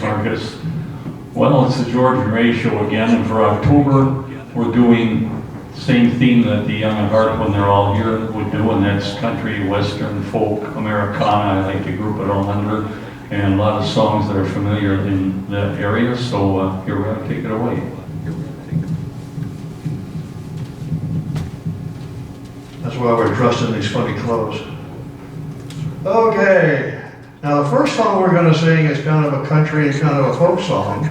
Marcus. Well, it's the George and Ray show again, and for October, we're doing the same theme that the Young at Heart, when they're all here, would do, and that's country, western, folk, Americana. I like to group it all under, and a lot of songs that are familiar in that area. So here we are, take it away. That's why we're dressed in these funny clothes. Okay, now the first song we're going to sing is kind of a country and kind of a folk song,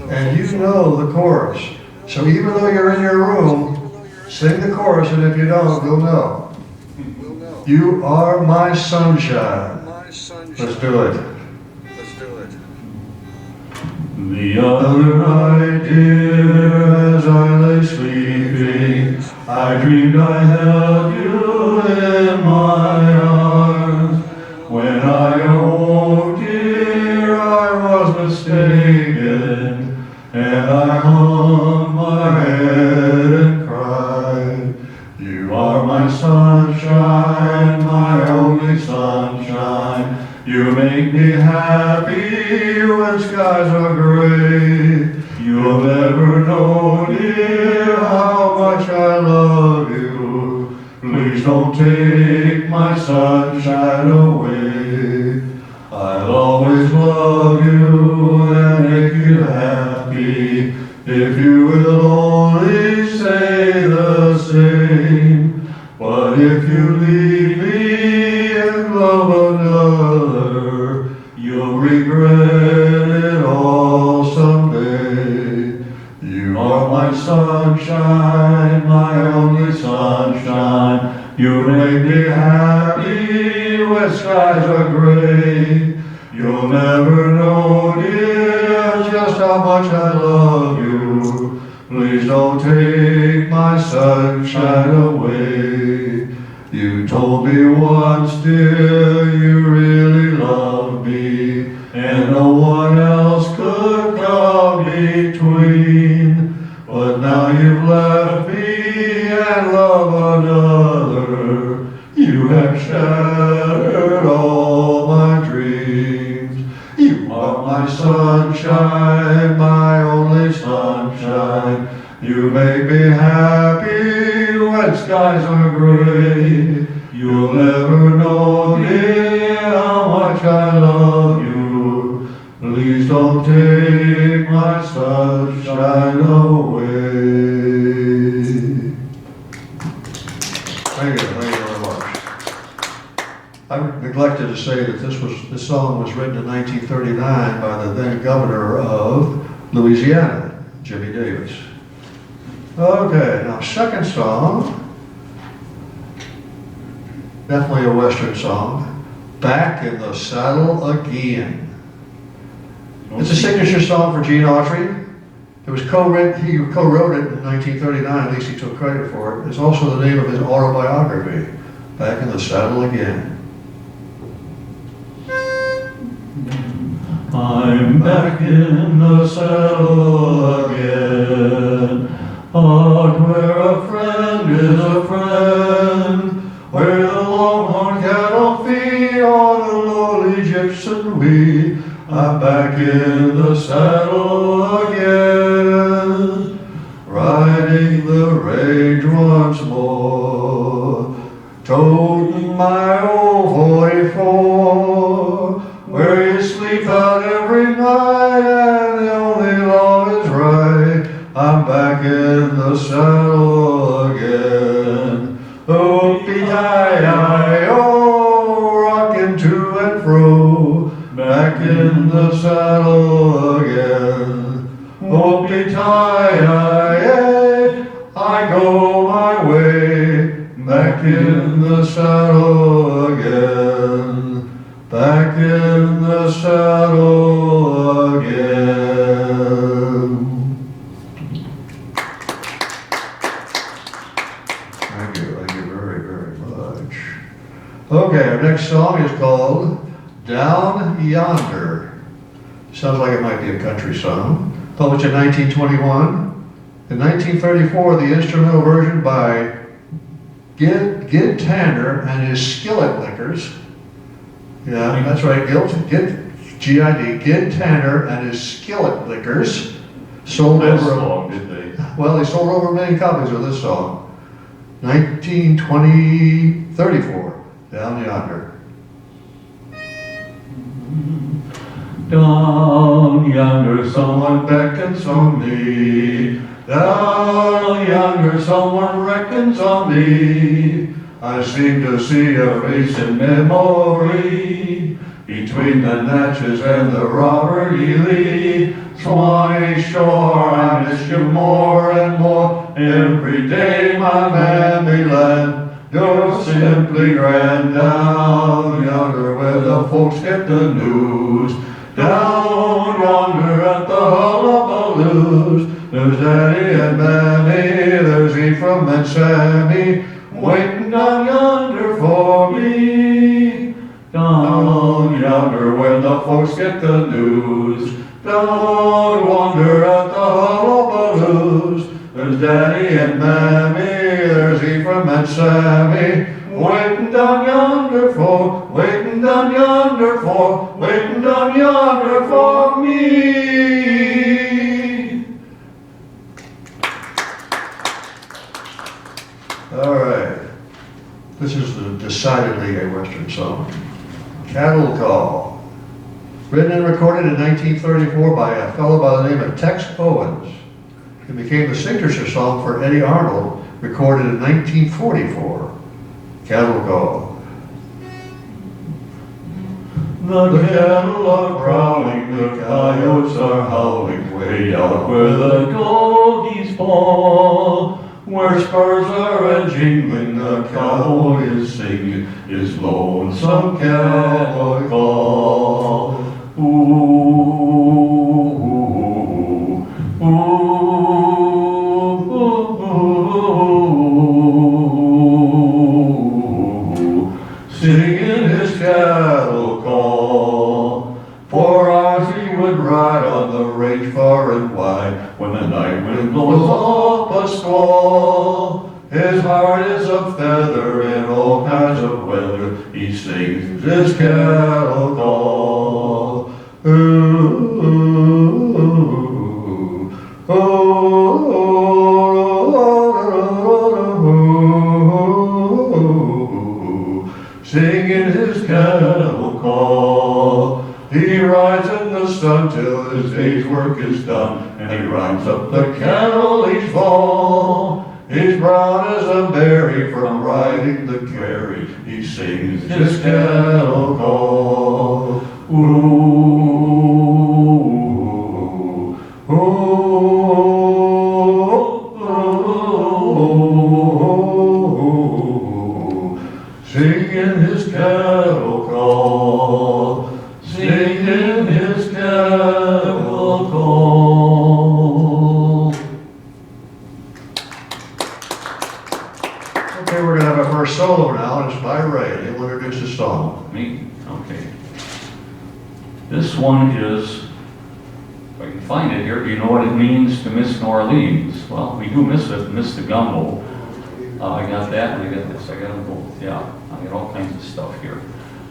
and you know the chorus. So even though you're in your room, sing the chorus, and if you don't, you'll know. You are my sunshine. Let's do it. The other night, dear, as I lay sleeping, I dreamed I held you in my arms. When I awoke, dear, I was mistaken, and I hung my head and cried. You are my sunshine, my only sunshine. You make me happy when skies are gray. You'll never know, dear, how much I love you. Please don't take my sunshine away. I'll always love you and make you happy if you will only say the same. But if you leave me and love another, you'll regret it all someday. You are my sunshine, my only sunshine. You make me happy when skies are gray. You'll never know, dear, just how much I love you. Please don't take my sunshine away. You told me once, dear, you really loved me, and no one else could come between. But now you've left me and love another. You have shattered all my dreams. You are my sunshine, my only sunshine. You make me happy when skies are gray. You'll never know, dear, how much I love you. Please don't take my sunshine away. Thank you very much. I neglected to say that this song was written in 1939 by the then governor of Louisiana, Jimmy Davis. Okay, now second song, definitely a Western song, Back in the Saddle Again. It's a signature song for Gene Autry. It was co-written, he co-wrote it in 1939, at least he took credit for it. It's also the name of his autobiography, Back in the Saddle Again. I'm back in the saddle again, out where a friend is a friend, where the longhorn cattle feed on the lowly gypsum weed. I'm back in the saddle again, riding the range once more, toting my old 44, where you sleep out every night and the only law is right. I'm back in the saddle again. Oh, rocking to and fro, back in the saddle again. I go my way, back in the saddle again. Back in the saddle again. Thank you very, very much. Okay, our next song is called Down Yonder. Sounds like it might be a country song. Published in 1921. In 1934, the instrumental version by Gid Tanner and his Skillet Lickers. Yeah, that's right, Gid G.I.D., Gid Tanner and his Skillet Lickers sold That over, song, did they? well, they sold over 1 million copies of this song. 1934, Down Yonder. Down yonder someone beckons on me. Down yonder someone reckons on me. I seem to see a face in memory between the Natchez and the Robert E. Lee. Swanee Shore, I miss you more and more every day, my mammy land. You're simply grand down yonder where the folks get the news. Down yonder at the hullabaloos, there's Daddy and Mammy, there's Ephraim and Sammy, waiting down yonder for me. Down yonder where the folks get the news. Down yonder at the hullabaloos, there's Daddy and Mammy, there's Ephraim and Sammy, waiting down yonder for, waiting down yonder for, waiting down yonder for me. All right, this is decidedly a Western song. Cattle Call. Written and recorded in 1934 by a fellow by the name of Tex Owens. It became the signature song for Eddie Arnold, recorded in 1944. Cattle Call. The cattle are prowling, the coyotes are howling, way out where the gogies fall. Where spurs are a-jingling, the cowboy is singing his lonesome cowboy call. Ooh, ooh, ooh, ooh, singing his cattle call. For hours he would ride on the range far and wide, when the night wind blows up a squall. His heart is a feather in all kinds of weather, he sings his cattle call. Ooh, ooh, ooh, ooh, singing his cattle call. He rides in the sun till his day's work is done, and he rides up the cattle each fall. He's brown as a berry from riding the carry, he sings his cattle call. Ooh, ooh, ooh, singing his cattle call. Singing his cattle call. Okay, we're going to have our first solo now, and it's by Ray. He'll introduce the song. Me? Okay. This one is, if I can find it here, do you know what it means to miss New Orleans? Well, we do miss it, miss the gumbo. I got that, and I got this, I got them both. Yeah, I got all kinds of stuff here.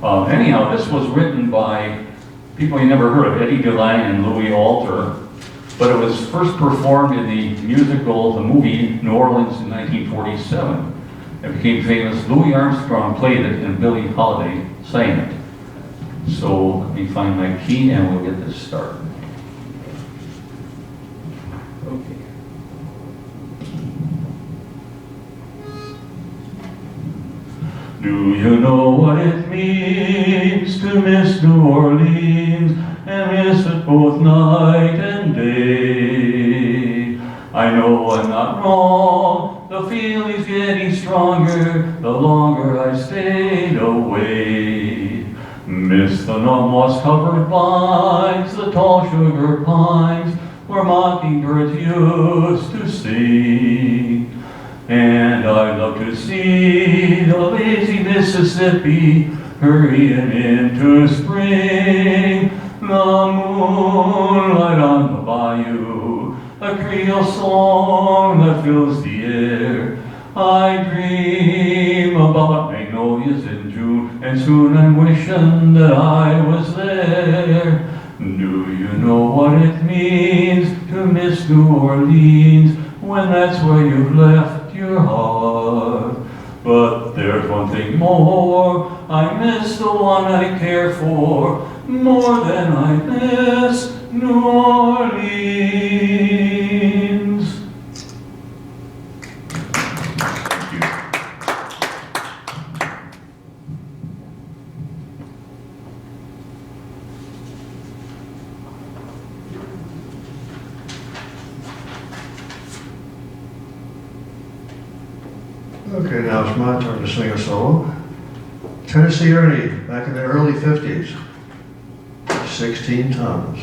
Anyhow, this was written by people you never heard of, Eddie DeLange and Louis Alter, but it was first performed in the musical, the movie New Orleans in 1947. It became famous. Louis Armstrong played it and Billie Holiday sang it. So let me find my key and we'll get this started. Okay. Do you know what it means to miss New Orleans and miss it both night and day? I know I'm not wrong, the feeling's getting stronger the longer I stayed away. Miss the moss-covered vines, the tall sugar pines, where mockingbirds used to sing. And I love to see the lazy Mississippi hurrying into spring. The moonlight on the bayou, a Creole song that fills the air. I dream about magnolias in June, and soon I'm wishing that I was there. you know what it means to miss New Orleans when that's where you've left your heart? But there's one thing more, I miss the one I care for more than I miss New Orleans. Thank you. Okay, now it's my turn to sing a song. Tennessee Ernie, back in the early 50s, 16 tons.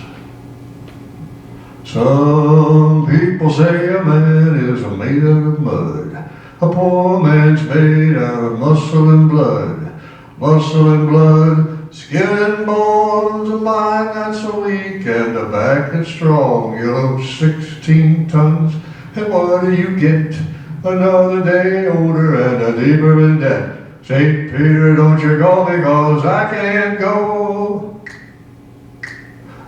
Some people say a man is made out of mud. A poor man's made out of muscle and blood. Muscle and blood, skin and bones, a mind that's so weak and a back that's strong. You load 16 tons, and what do you get? Another day older and a deeper in debt. St. Peter, don't you go because I can't go.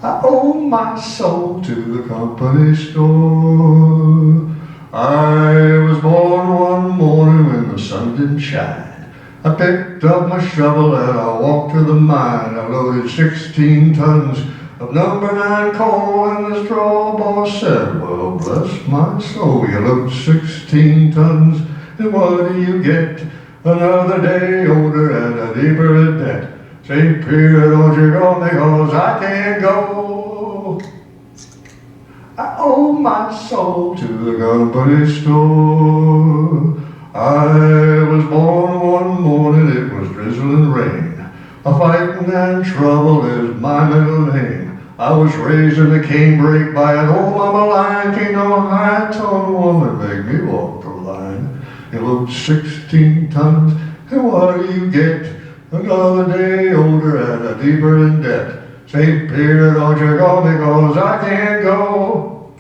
I owe my soul to the company store. I was born one morning when the sun didn't shine. I picked up my shovel and I walked to the mine. I loaded 16 tons of number 9 coal, and the straw boss said, well, bless my soul, you load 16 tons, and what do you get? Another day older and a deeper in debt. St. Peter, don't you go because I can't go. I owe my soul to the company store. I was born one morning, it was drizzling rain. A fighting and trouble is my middle name. I was raised in a canebrake by an old mama lion. Can't no high-toned woman make me walk the line. You load 16 tons, and what do you get? Another day older and a deeper in debt. St. Peter, don't you go because I can't go.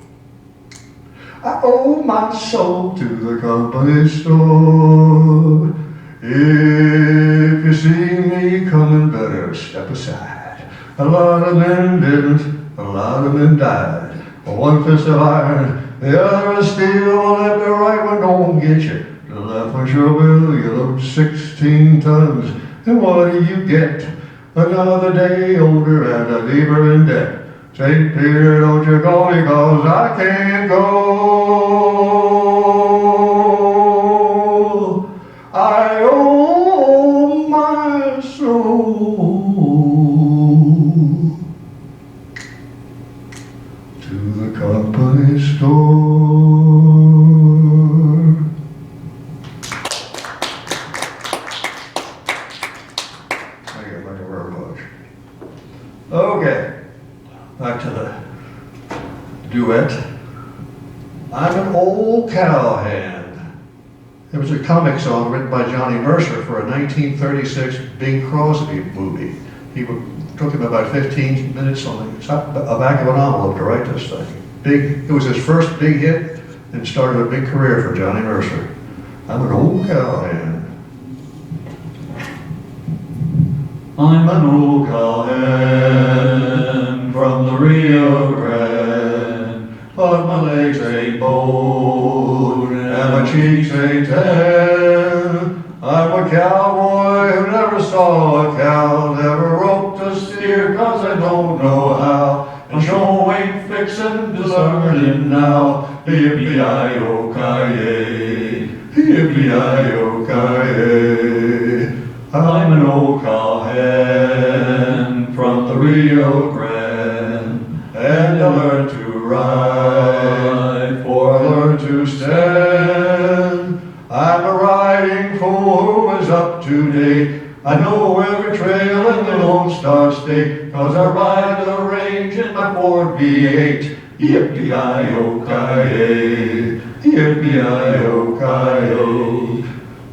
I owe my soul to the company store. If you see me coming, better step aside. A lot of men didn't, a lot of men died. One fist of iron, the other is steel. Let the right one don't get you, the left one sure will. You load 16 tons, and what do you get? Another day older and a deeper in debt. St. Peter, don't you go because I can't go. I owe my soul to the company store. Thank you very much. Okay, back to the duet. I'm an old cowhand. It was a comic song written by Johnny Mercer for a 1936 Bing Crosby movie. Took him about 15 minutes on the back of an envelope to write this thing. It was his first big hit and started a big career for Johnny Mercer. I'm an old cowhand. I'm an old cowhand from the Rio Grande, but my legs ain't bone and my cheeks ain't tan. I'm a cowboy who never saw a cow, never roped a steer 'cause I don't know how, and sure ain't fixin' to learn it now. Yippee-yi-yo-ki-yay, yippee-yi-yo-ki-yay. I'm an old cowhand from the Rio Grande, and I learned to ride before I learned to stand. I'm a riding fool who is up to date. I know every trail in the Lone Star State, 'cause I ride the range in my Ford V8. Yippee-yi-yo-ki-yay, yippee-yi-yo-ki-yay.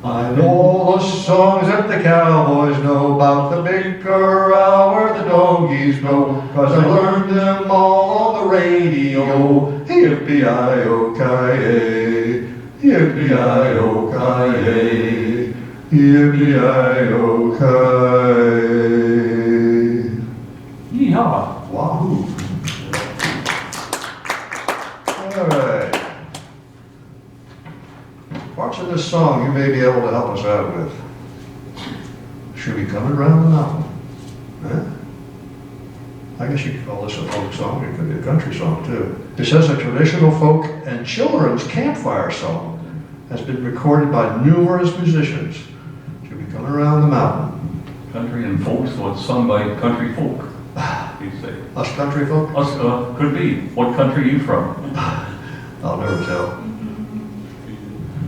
I know all the songs that the cowboys know about the big corral where the doggies go, 'cause I learned them all on the radio. Yippee-yi-yo-ki-yay, yippee-yi-yo-ki-yay, yippee-yi-yo-ki-yay. Yeehaw! Wahoo! this song you may be able to help us out with. She'll be coming around the mountain. Huh? I guess you could call this a folk song. It could be a country song too. It says a traditional folk and children's campfire song has been recorded by numerous musicians. She'll be coming around the mountain. Country and folk, so it's sung by country folk, you say. Us country folk? Us, could be. What country are you from? I'll never tell.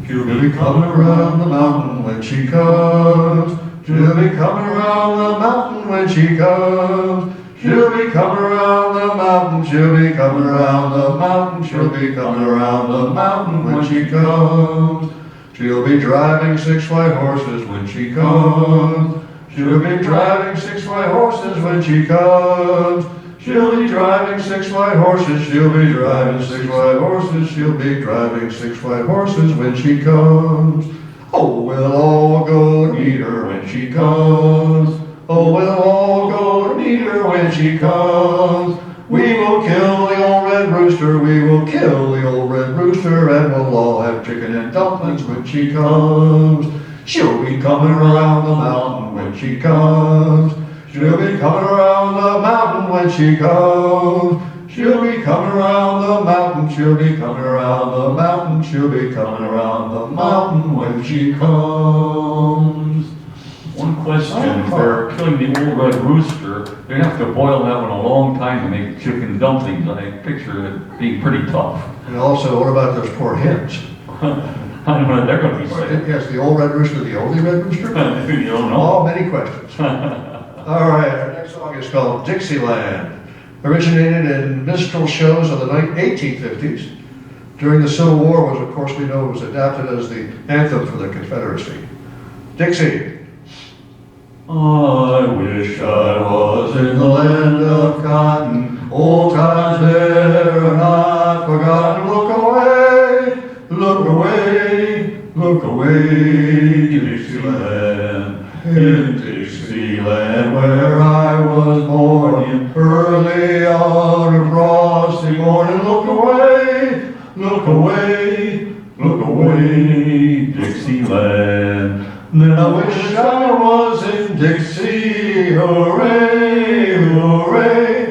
She'll She'll be coming around the mountain when she comes. She'll be coming around the mountain when she comes. She'll be coming around the mountain. She'll be coming around the mountain. She'll be coming around the mountain when she comes. She'll be driving 6 white horses when she comes. She'll be driving 6 white horses when she comes. She'll be driving 6 white horses. She'll be driving 6 white horses. She'll be driving 6 white horses when she comes. Oh, we'll all go to meet her when she comes. Oh, we'll all go to meet her when she comes. We will kill the old red rooster. We will kill the old red rooster, and we'll all have chicken and dumplings when she comes. She'll be coming around the mountain when she comes. She'll be coming around the mountain when she comes. She'll be coming around the mountain. She'll be coming around the mountain. She'll be coming around the mountain when she comes. One question, for killing the old red rooster, they have to boil that one a long time to make chicken dumplings. I picture it being pretty tough. And also, what about those poor hens? I don't know what they're going to be saying. Yes, the old red rooster, the oldie red rooster? You don't know. Oh, many questions. All right, our next song is called Dixieland. Originated in minstrel shows of the 1850s. During the Civil War, was, of course, we know it was adapted as the anthem for the Confederacy. Dixie. I wish I was in the land of cotton, Old times there are not forgotten. Look away, look away, look away, Dixieland. In Dixieland where I was born, early on a frosty morning. Look away, look away, look away, Dixieland. Then I wish I was in Dixie, hooray, hooray.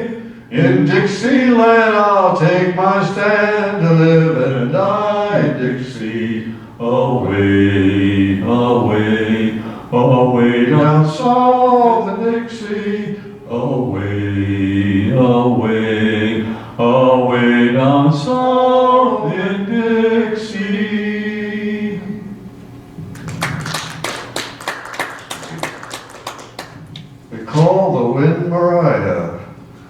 In Dixieland I'll take my stand to live and die, Dixie. Away, away, away down south in Dixie. Away, away, away down south in Dixie. We call the wind Mariah.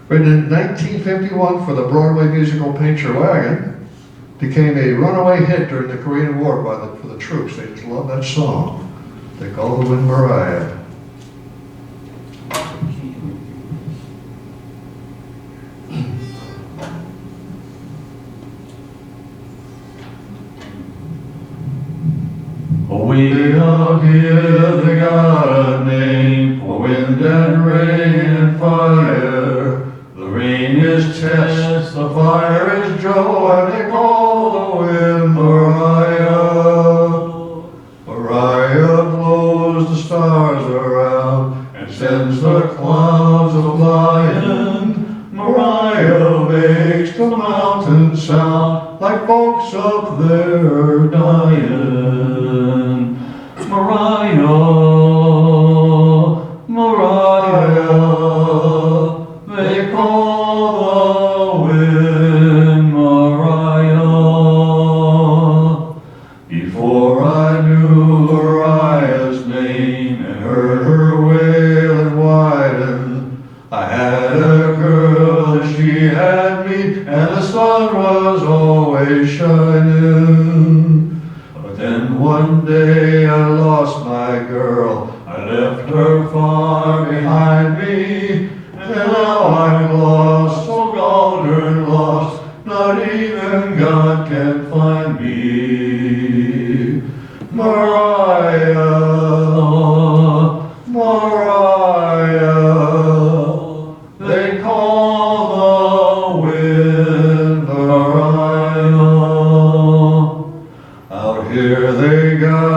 Written in 1951 for the Broadway musical Paint Your Wagon, became a runaway hit during the Korean War for the troops. They just love that song. They call the wind Mariah. Way out here they got a name for wind and rain and fire. The rain is Tess, the fire is Joe, and they call the wind Mariah. Mariah blows the stars around and sends the clouds a-flying. Mariah makes the mountains sound like folks up there dying. Mariah, Mariah, they call the wind Mariah. Before I knew Mariah's name and heard her wail and whiten, I had a girl and she had me, and the sun was always shining. But then one day I lost my girl, I left her far behind me, and now I'm lost, so gone and lost, not even God can find me. Mariah, Mariah, they call the wind Mariah. Out here they got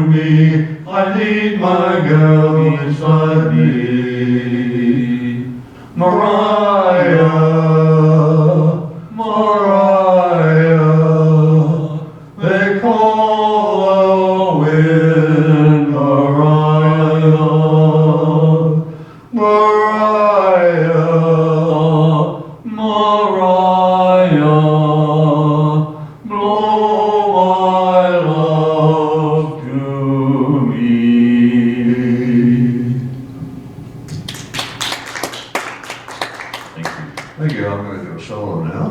me, I need my gal beside me. Mariah, Mariah, they call the wind Mariah. Mariah, Mariah, blow my love to me. Thank you. I'm going to do a solo now.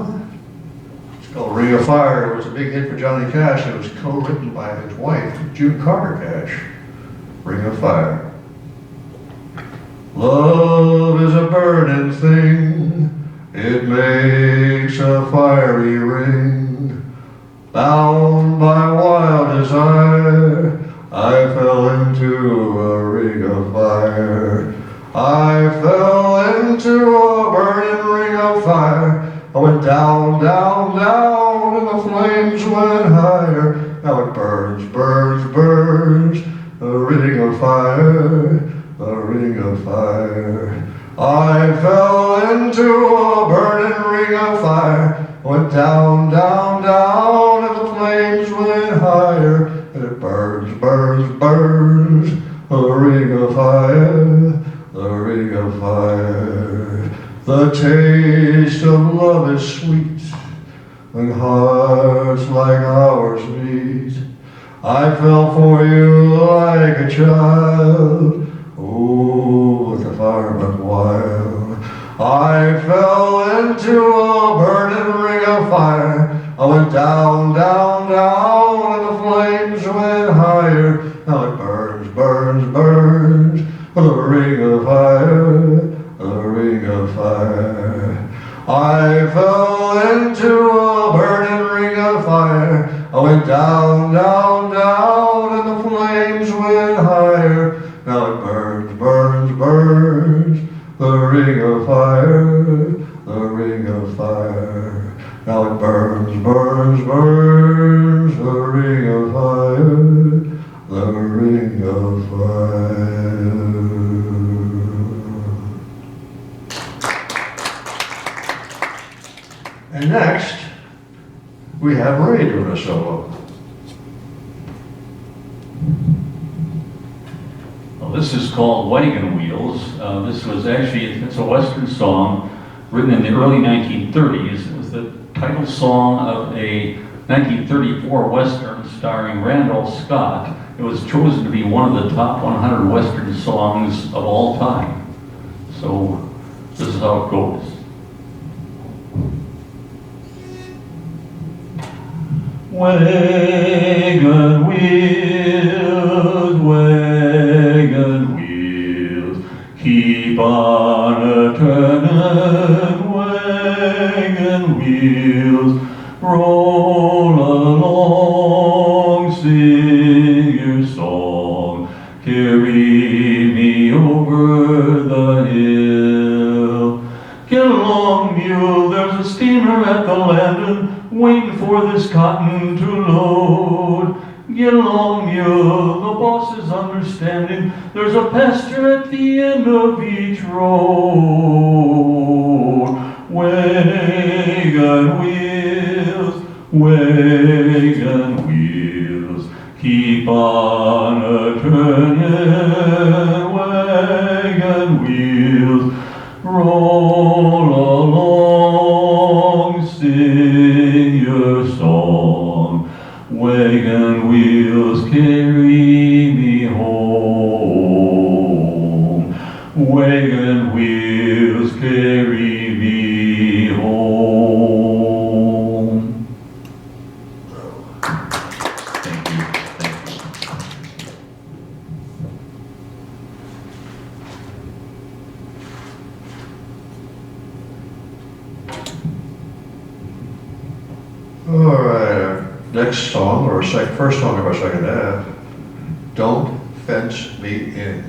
It's called Ring of Fire. It was a big hit for Johnny Cash. It was co-written by his wife, June Carter Cash. Ring of Fire. Love is a burning thing. It makes a fiery ring. Bound by wild desire, I fell into a ring of fire. I fell into a burning ring of fire. I went down, down, down, and the flames went higher. Now it burns, burns, burns, a ring of fire, a ring of fire. I fell into a burning ring of fire. I went down, down, down, and the flames went higher. And it burns, burns, burns, a ring of fire, a ring of fire. The taste of love is sweet when hearts like ours meet. I fell for you like a child. Oh, but the fire went wild. I fell into a burning ring of fire. I went down, down, down, and the flames went higher. Now it burns, burns, burns, a ring of fire, a ring of fire. I fell into a burning ring of fire. I went down, down, down, and the flames went higher. Now it burns, burns, burns, the ring of fire, the ring of fire. Now it burns, burns, burns, the ring of fire, the ring of fire. And next, we have Ray doing a solo. Well, this is called Wagon Wheels. This was actually, it's a Western song written in the early 1930s. It was the title song of a 1934 Western starring Randall Scott. It was chosen to be one of the top 100 Western songs of all time. So this is how it goes. Wagon wheels, wagon wheels, keep on a-turning, wagon wheels, roll along, sing your song, carry me over the hill. Get along, mule, there's a steamer at the landing, waiting for this cotton to load. Get along, mule, the boss is understanding. There's a pasture at the end of each road. Wagon wheels, wagon wheels, keep on a-turning, wagon wheels, roll along, sing your song, wagon wheels carry me home, wagon wheels carry me home. Thank you. Thank you. All right, our next song, or first song of our second half, Don't Fence Me In.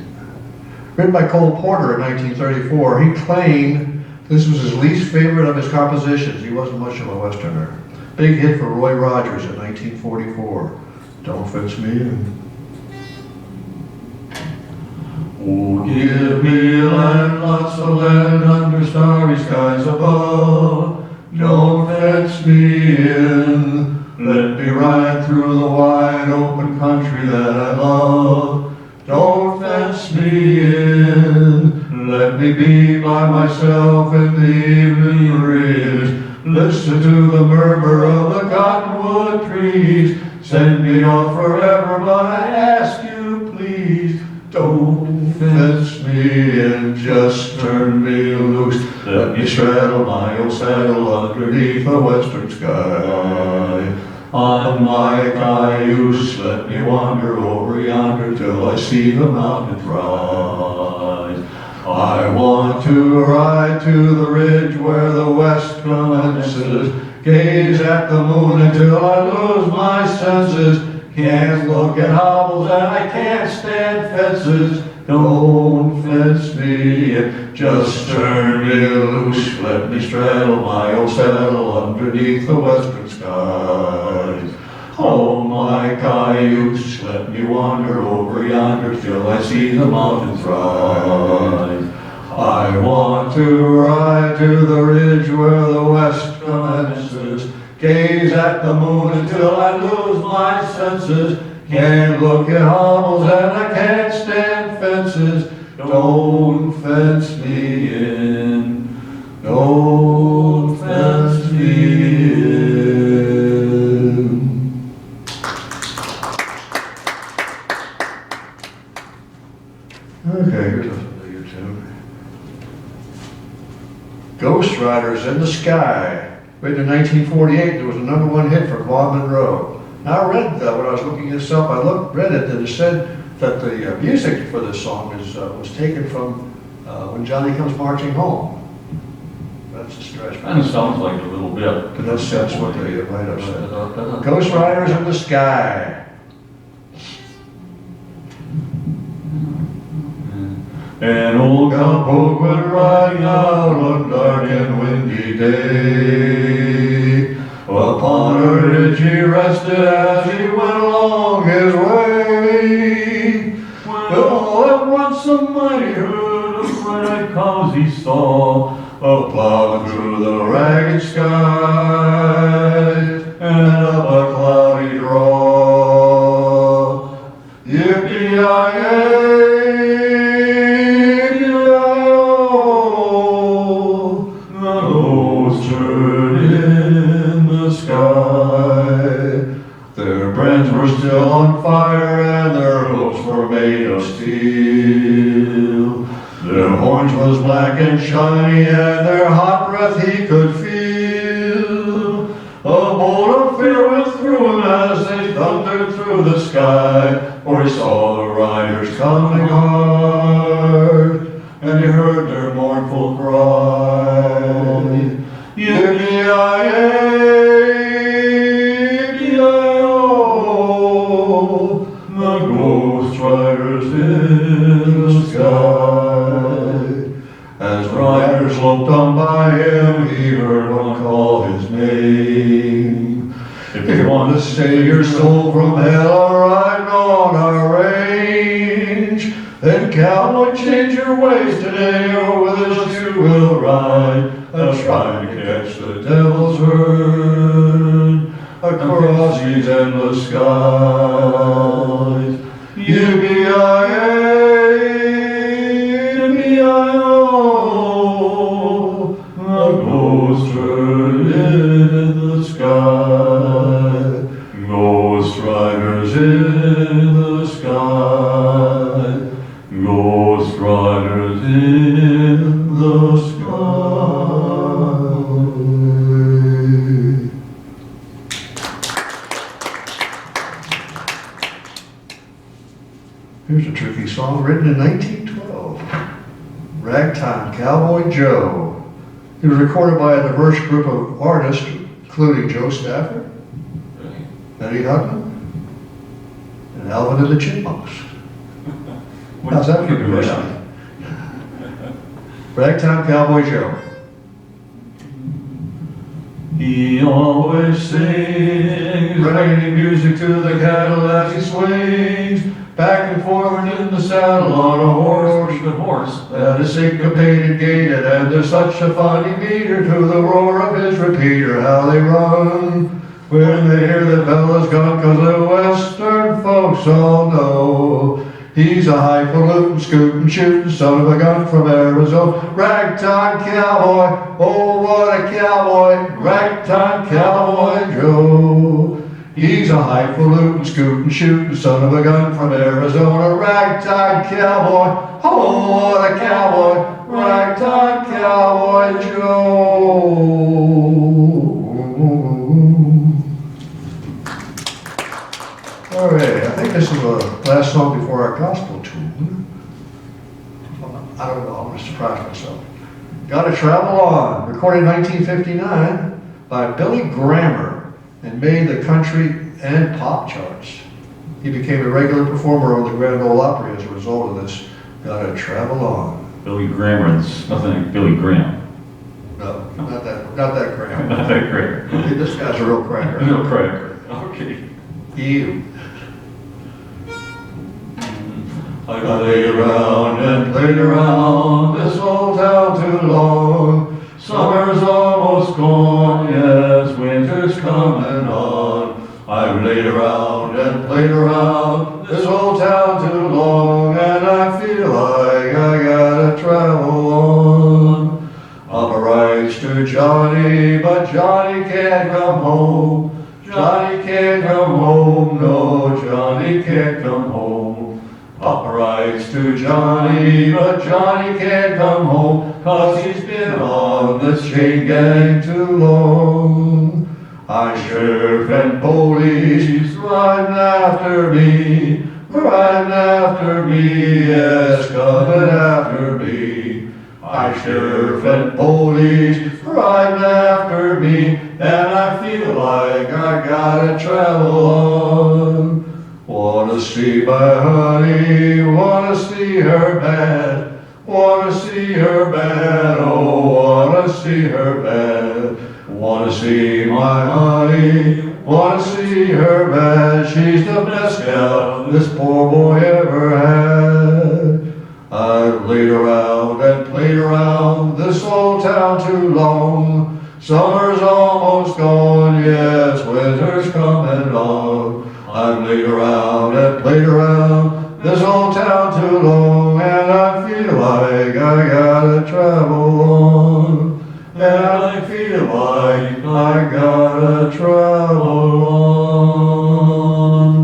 Written by Cole Porter in 1934, he claimed this was his least favorite of his compositions. He wasn't much of a Westerner. Big hit for Roy Rogers in 1944, Don't Fence Me In. lots of land under starry skies above. Don't fence me in, let me ride through the wide open country that I love. Don't fence me in, let me be by myself in the evening breeze. Listen to the murmur of the cottonwood trees. Send me off forever, but I ask you please, don't fence me in, just turn me loose. Let me straddle my old saddle underneath the western sky. On my cayuse, let me wander over yonder till I see the mountains rise. I want to ride to the ridge where the west commences, gaze at the moon until I lose my senses. Can't look at hobbles and I can't stand fences. Don't fence me in, just turn me loose. Let me straddle my old saddle underneath the western skies. Oh, my cayuse, let me wander over yonder till I see the mountains rise. I want to ride to the ridge where the west commences, gaze at the moon until I lose my senses. Can't look at hobbles and I can't stand fences. Don't fence me in, don't fence me in. Okay, here's a familiar tune. Ghost Riders in the Sky. Written in 1948, there was a #1 hit for Vaughn Monroe. Now I read that when I was looking this up, read it, and it said that the music for this song was taken from When Johnny Comes Marching Home. That's a stretch. Kind of sounds like it a little bit. But that's what they might have said. Ghost Riders in the Sky. An old cowpoke went riding out one dark and windy day. Upon a ridge he rested as he went along his way. Well, at once a mighty herd of red-eyed cows he saw, a-plowing through the ragged skies and up a cloudy draw. Yippee-yi-yay! Their brands were still on fire and their hooves were made of steel. Their horns was black and shiny and their hot breath he could feel. A bolt of fear went through him as they thundered through the sky, for he saw the riders coming hard and he heard their mournful cry. Yippee-yi-yay! The ghost riders in the sky. As riders loped on by him, he heard one call his name. If you want to save your soul from hell, riding on our range, then cowboy, change your ways today, or with us you will ride, trying to catch the devil's herd across these endless skies. Yippee-yi-yay, yippee-yi-yo, the ghost herd in the sky. Ghost riders in the sky. Ghost riders in the sky. Here's a tricky song written in 1912. Ragtime Cowboy Joe. It was recorded by a diverse group of artists, including Joe Stafford, Betty Hutton, and Alvin and the Chipmunks. How's that for diversity? Ragtime Cowboy Joe. He always sings raggedy music to the cattle as he swings. back and forth in the saddle on a horse. Good horse. That is syncopated, gaited, and there's such a funny meter to the roar of his repeater. How they run when they hear the fella's gone, 'cause the western folks all know he's a highfalutin, scootin', shootin' son of a gun from Arizona. Ragtime cowboy, oh what a cowboy, ragtime cowboy Joe. He's a highfalutin, scootin', shootin' son of a gun from Arizona. Ragtime cowboy, oh what a cowboy, ragtime cowboy Joe. All right, I think this is the last song before our gospel tune. I don't know, I'm going to surprise myself. Gotta Travel On, recorded in 1959 by Billy Graham and made the country and pop charts. He became a regular performer on the Grand Ole Opry as a result of this. Gotta Travel On. Billy Graham, it's nothing like Billy Graham. No, not that Graham. Not that great. This guy's a real cracker. No cracker. Okay. You. I played around and played around this old town too long. Summer's almost gone, yes, winter's coming on. I've laid around and played around this old town too long, and I feel like I gotta travel on. I'm a rights to Johnny, but Johnny can't come home. Johnny can't come home, no, Johnny can't come home. Papa writes to Johnny, but Johnny can't come home, 'cause he's been on this chain gang too long. I sheriff and police riding after me, yes, coming after me. I sheriff and police riding after me, and I feel like I gotta travel on. Wanna see my honey, wanna see her bad, wanna see her bad, oh, wanna see her bad. Wanna see my honey, wanna see her bad, she's the best gal this poor boy ever had. I've laid around and played around this old town too long. Summer's almost gone, yes, winter's coming on. I've laid around and played around this old town too long, and I feel like I gotta travel on. And I feel like I gotta travel on.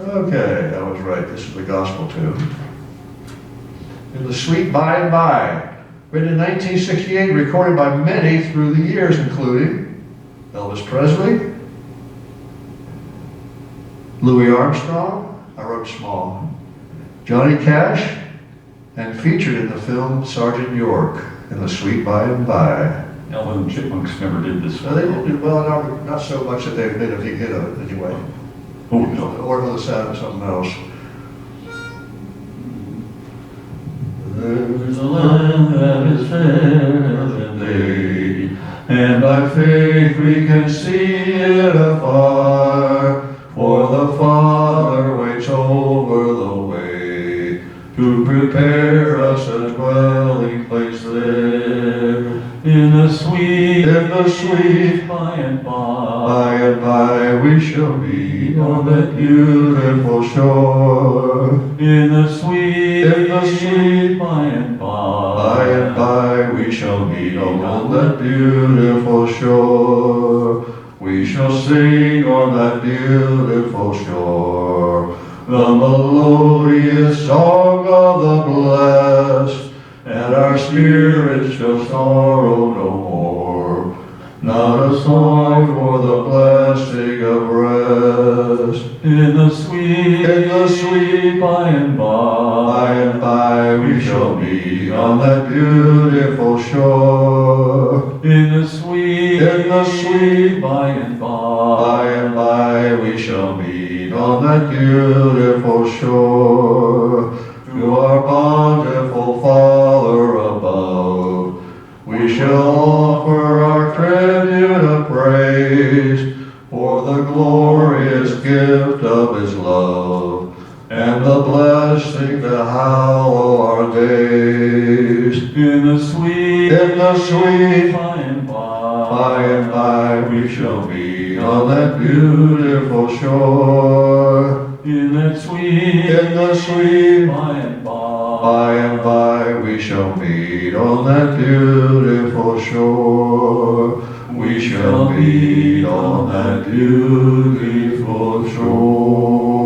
Okay, I was right. This is the gospel tune. In the Sweet By and By. Written in 1968, recorded by many through the years, including Elvis Presley, Louis Armstrong, I wrote small, Johnny Cash, and featured in the film Sergeant York in The Sweet By and By. Alvin and Chipmunks never did this. No, they didn't do well, not so much that they've been a big hit of it anyway. Oh, no. Or for the sound of something else. There's a land that is fairer than day, and by faith we can see it afar, for the Father waits over the way to prepare us a dwelling place there. In the sweet by and by we shall meet on that beautiful shore. In the sweet by and by we shall meet on that beautiful shore. We shall sing on that beautiful shore the melodious song of the blessed, and our spirits shall sorrow no more. Not a song for the blessing of rest. In the sweet by and by we shall meet on that beautiful shore. In the sweet by and by we shall meet on that beautiful shore. To our bountiful Father above we shall offer our tribute of praise, for the glorious gift of his love, and the blessing to hallow our days. In the sweet by and by we shall meet on that beautiful shore. In the sweet by and by we shall meet on that beautiful shore. We shall meet on that beautiful shore.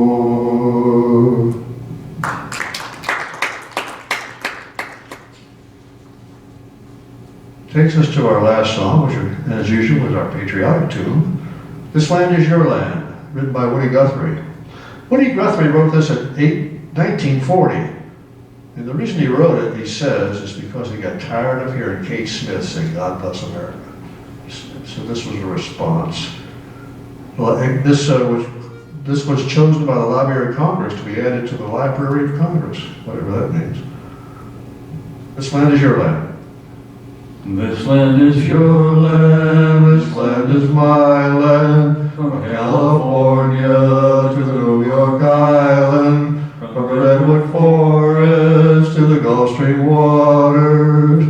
Takes us to our last song, which, as usual, is our patriotic tune. This Land Is Your Land, written by Woody Guthrie. Woody Guthrie wrote this in 1940. And the reason he wrote it, he says, is because he got tired of hearing Kate Smith sing God Bless America. So this was a response. Well, this was chosen by the Library of Congress to be added to the Library of Congress, whatever that means. This land is your land. This land is your land, this land is my land, from California to the New York Island, from the Redwood Forest to the Gulf Stream waters.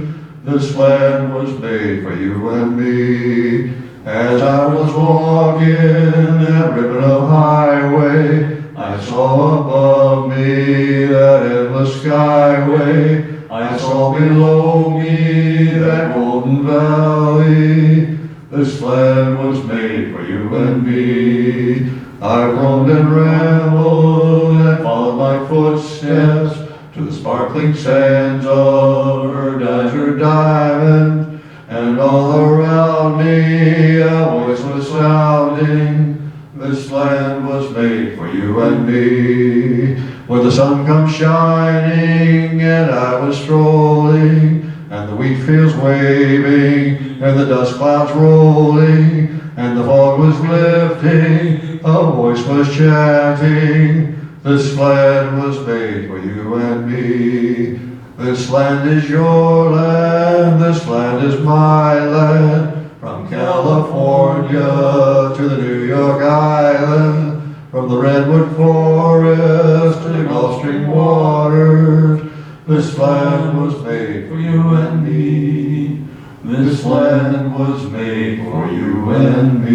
This land was made for you and me. As I was walking that ribbon of highway, I saw above me that endless skyway. I saw below me that golden valley. This land was made for you and me. I roamed and rambled and followed my footsteps to the sparkling sands of her desert diamond. And all around me a voice was sounding. This land was made for you and me. When the sun comes shining and I was strolling, and the wheat fields waving, and the dust clouds rolling, and the fog was lifting, a voice was chanting, this land was made for you and me. This land is your land, this land is my land, from California to the New York Island, from the Redwood Forest to the Gulf Stream waters. This land was made for you and me. This land was made for you and me.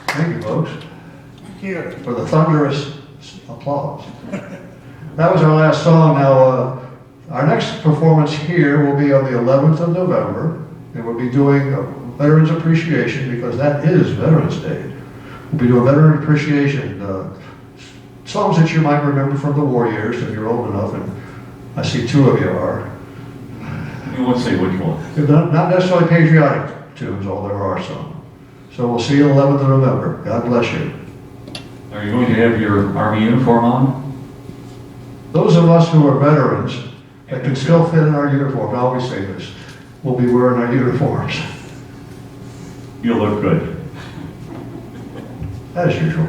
Thank you, folks, for the thunderous applause. That was our last song. Now, our next performance here will be on the 11th of November, and we'll be doing Veterans Appreciation, because that is Veterans Day. We'll be doing Veteran Appreciation, songs that you might remember from the war years if you're old enough, and I see two of you are. You won't say which one. Not necessarily patriotic tunes, although there are some. So we'll see you on the 11th of November. God bless you. Are you going to have your Army uniform on? Those of us who are veterans that can still fit in our uniform, I always say this, we'll be wearing our uniforms. You look good. As usual.